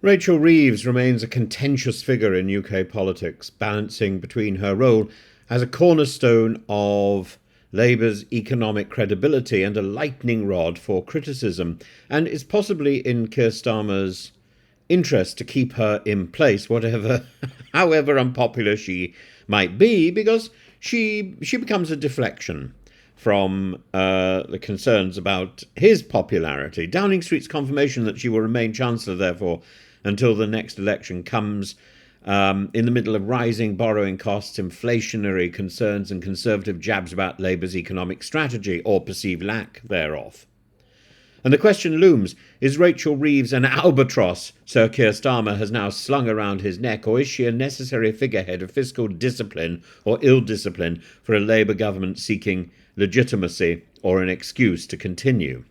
Rachel Reeves remains a contentious figure in UK politics, balancing between her role as a cornerstone of Labour's economic credibility and a lightning rod for criticism, and it's possibly in Keir Starmer's interest to keep her in place, whatever, however unpopular she might be, because she becomes a deflection from the concerns about his popularity. Downing Street's confirmation that she will remain Chancellor, therefore, until the next election comes in the middle of rising borrowing costs, inflationary concerns, and Conservative jabs about Labour's economic strategy, or perceived lack thereof. And the question looms, is Rachel Reeves an albatross Sir Keir Starmer has now slung around his neck, or is she a necessary figurehead of fiscal discipline or ill-discipline for a Labour government seeking legitimacy or an excuse to continue?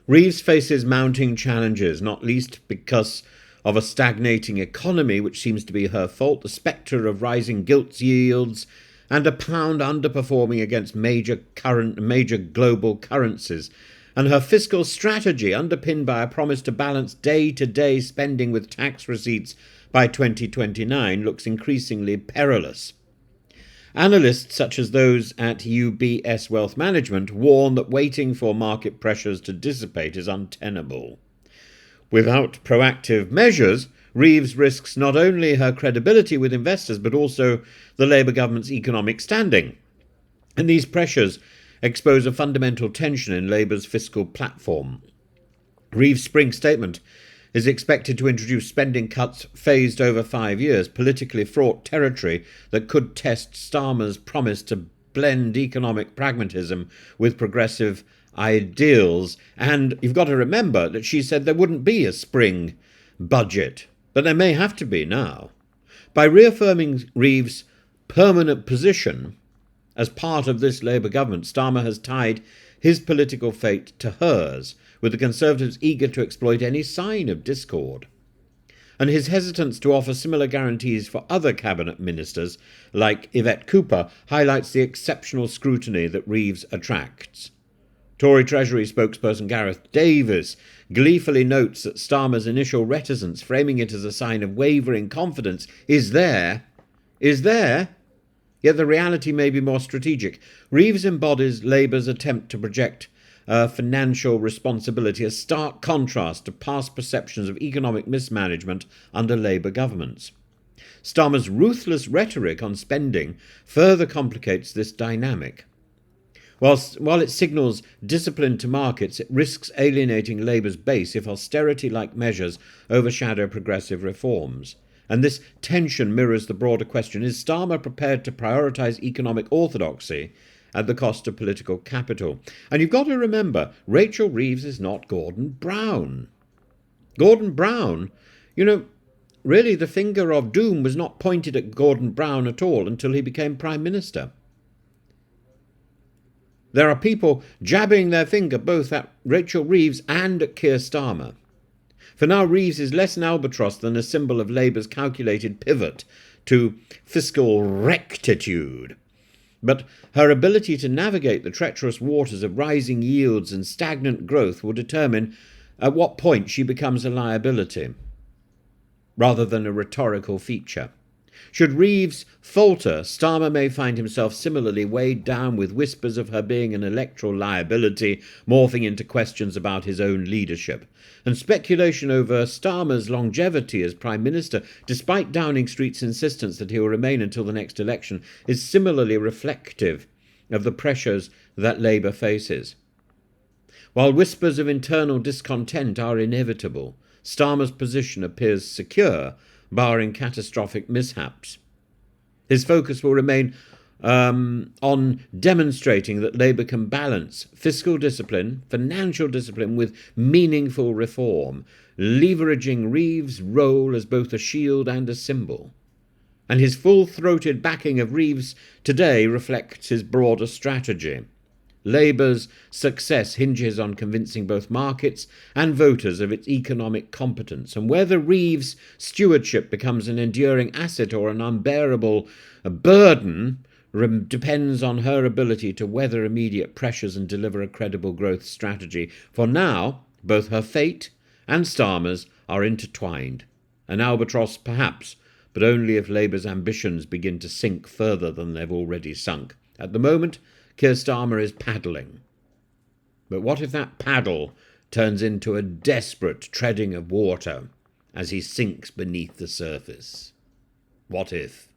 Reeves faces mounting challenges, not least because of a stagnating economy, which seems to be her fault, the spectre of rising gilt yields, and a pound underperforming against major global currencies, and her fiscal strategy, underpinned by a promise to balance day-to-day spending with tax receipts by 2029, looks increasingly perilous. Analysts such as those at UBS Wealth Management warn that waiting for market pressures to dissipate is untenable. Without proactive measures, Reeves risks not only her credibility with investors but also the Labour government's economic standing. And these pressures expose a fundamental tension in Labour's fiscal platform. Reeves' spring statement is expected to introduce spending cuts phased over 5 years, politically fraught territory that could test Starmer's promise to blend economic pragmatism with progressive ideals. And you've got to remember that she said there wouldn't be a spring budget, but there may have to be now. By reaffirming Reeves' permanent position as part of this Labour government, Starmer has tied his political fate to hers, with the Conservatives eager to exploit any sign of discord. And his hesitance to offer similar guarantees for other cabinet ministers, like Yvette Cooper, highlights the exceptional scrutiny that Reeves attracts. Tory Treasury spokesperson Gareth Davis gleefully notes that Starmer's initial reticence, framing it as a sign of wavering confidence, is there, yet the reality may be more strategic. Reeves embodies Labour's attempt to project financial responsibility, a stark contrast to past perceptions of economic mismanagement under Labour governments. Starmer's ruthless rhetoric on spending further complicates this dynamic. While it signals discipline to markets, it risks alienating Labour's base if austerity-like measures overshadow progressive reforms. And this tension mirrors the broader question, is Starmer prepared to prioritise economic orthodoxy at the cost of political capital? And you've got to remember, Rachel Reeves is not Gordon Brown. Gordon Brown, really the finger of doom was not pointed at Gordon Brown at all until he became Prime Minister. There are people jabbing their finger both at Rachel Reeves and at Keir Starmer. For now, Reeves is less an albatross than a symbol of Labour's calculated pivot to fiscal rectitude. But her ability to navigate the treacherous waters of rising yields and stagnant growth will determine at what point she becomes a liability, rather than a rhetorical feature. Should Reeves falter, Starmer may find himself similarly weighed down with whispers of her being an electoral liability, morphing into questions about his own leadership. And speculation over Starmer's longevity as Prime Minister, despite Downing Street's insistence that he will remain until the next election, is similarly reflective of the pressures that Labour faces. While whispers of internal discontent are inevitable, Starmer's position appears secure, barring catastrophic mishaps. His focus will remain on demonstrating that Labour can balance fiscal discipline, financial discipline with meaningful reform, leveraging Reeves' role as both a shield and a symbol. And his full-throated backing of Reeves today reflects his broader strategy. Labour's success hinges on convincing both markets and voters of its economic competence, and whether Reeves' stewardship becomes an enduring asset or an unbearable burden depends on her ability to weather immediate pressures and deliver a credible growth strategy. For now, both her fate and Starmer's are intertwined. An albatross, perhaps, but only if Labour's ambitions begin to sink further than they've already sunk. At the moment, Keir Starmer is paddling. But what if that paddle turns into a desperate treading of water as he sinks beneath the surface? What if?